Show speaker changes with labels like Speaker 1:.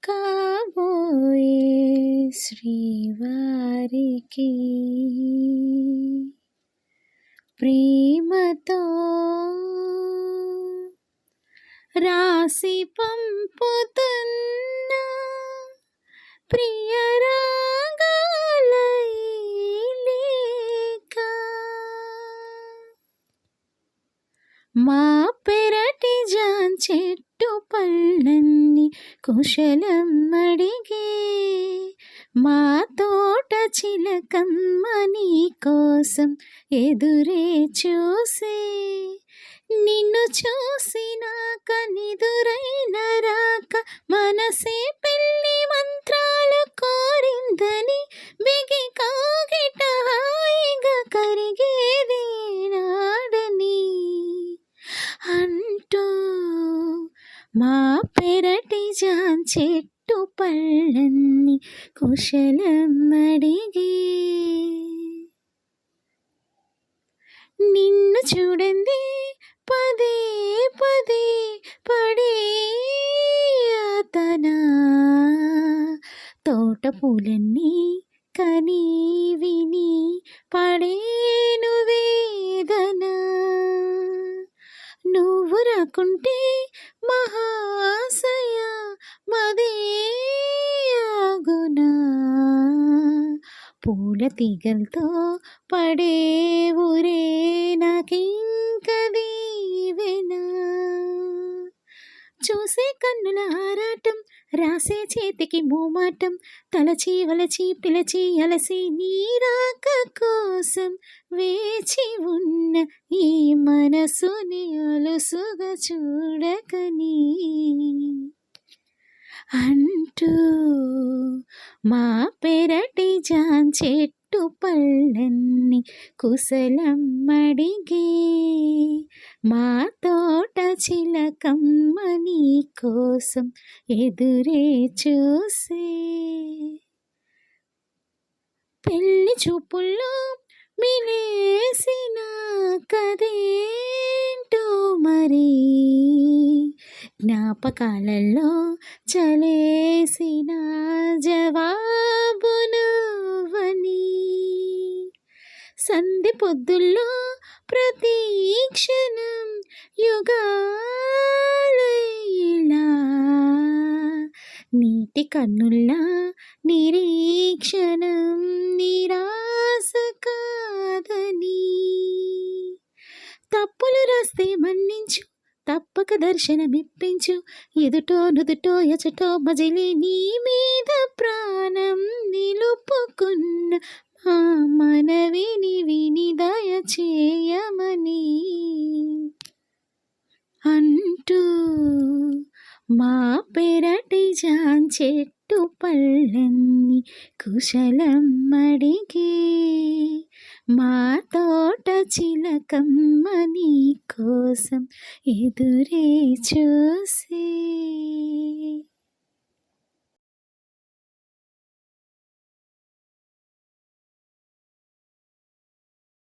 Speaker 1: కాబోయే శ్రీవారికి ప్రేమతో రాసి పంపుతున్న ప్రియ రాగాలై లేక మా పెరటి జాన్ చెట్టు పళ్ళన్ని కుశలం అడిగే మా తోట చిలకమ్మ నీ కోసం ఎదురే చూసే నిన్ను చూసినాక నిదురైన రాక మనసే పెళ్లి మంత్రాలు కోరిందని బిగి కాగిట హాయిగా కరిగేది నాడని అంటూ మా పెరటి జాన్ చెట్టు పళ్ళన్ని కుశలం అడిగే నిన్ను చూడండి పదే పదే పడే యాతన తోట పూలన్నీ కనీ విని పడేను వేదన నువ్వు రాకుంటే మహాశయ మదే ఆగునా పూల తీగలతో పడే ఊరే నాకింక దీవెనా చూసే కన్నుల ఆరాటం రాసే చేతికి మోమాటం తలచి వలచి పిలచి అలసి నీరాక కోసం వేచి ఉన్న ఈ మనసుని అలుసుగా చూడకని అంటూ మా పెరటి జాన్ చెట్టు పళ్ళన్ని కుశలం అడిగే మా తోట చిలకమ్మ నీ కోసం ఎదురే చూసే పెళ్లి చూపుల్లో మిలేసిన కదేంటో మరి జ్ఞాపకాలలో చలేసిన జవాబును వని సంధి పొద్దుల్లో ప్రతి క్షణం యుగాలైలా నీటి కన్నుల్లా నిరీక్షణం నిరాశ కాదని తప్పులు రాస్తే మన్నించు తప్పక దర్శనమిప్పించు ఎదుటో నుదుటో ఎచటో మజిలి నీ మీద ప్రాణం నిలుపుకున్న మా మనవిని విని దయచేయమని అంటూ మా పెరటి జాన్ చెట్టు పళ్ళన్ని కుశలం అడిగే మా తోట చిలకమ్మ నీ కోసం ఎదురే చూసే